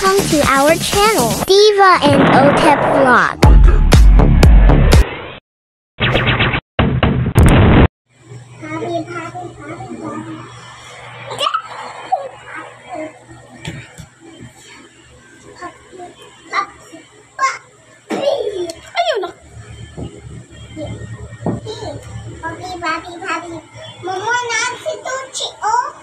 Welcome to our channel, Diva and Otep Vlog. Ayun na. Papi. Mama, naan si Tuchi, oh.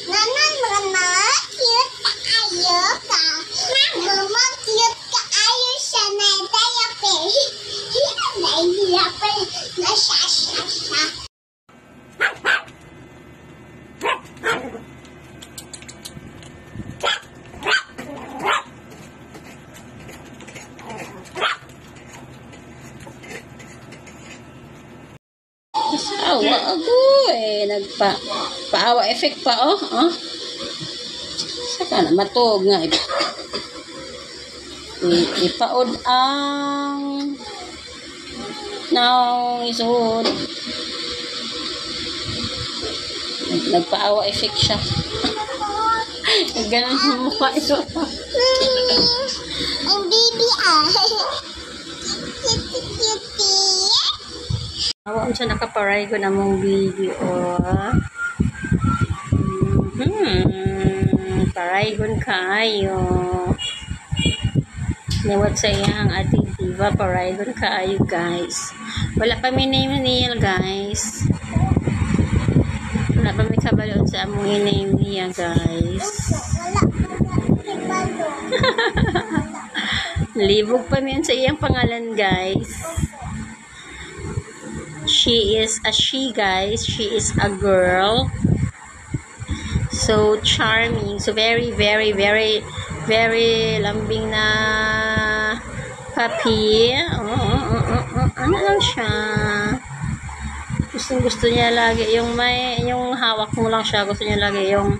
Nanan, mama, cute kaayo ka. Mama, cute kaayo siya na diaper. Diaper na siya. Awa ako eh. Paawa effect pa oh. Saka na matog nga. Ipaod ang now isod. Nagpaawa effect siya. Ganun ang mukha ito. Ang baby Awa siya nakaparay ko na mong video. Paraygon kaayo. Niwat sa iyang ating diva. Paraygon kaayo guys. Wala pa may name niya guys. Wala pa may kabaloon sa among name niya guys. Libog pa miyan sa iyang pangalan guys. She is a she guys. She is a girl. So charming. So very lambing na puppy. Ano lang siya. Gusto niya lagi yung hawak mo lang siya. Gusto niya lagi yung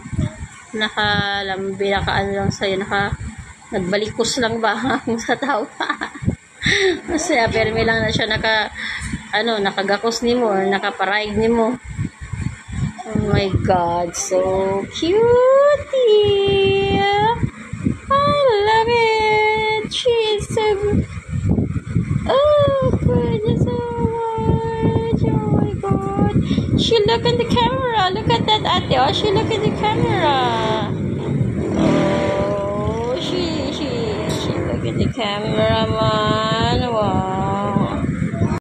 nakalambi, ano lang sa'yo, nagbalikos lang ba sa tao pa. Masaya, pero may lang na siya nakagakos ni mo or nakaparayg ni mo. Oh my God, so cutie! I love it! She's so good. Oh, goodness, so much! Oh my God! She look at the camera! Look at that ate! Oh, she look at the camera! Oh, she look at the camera, man! Wow!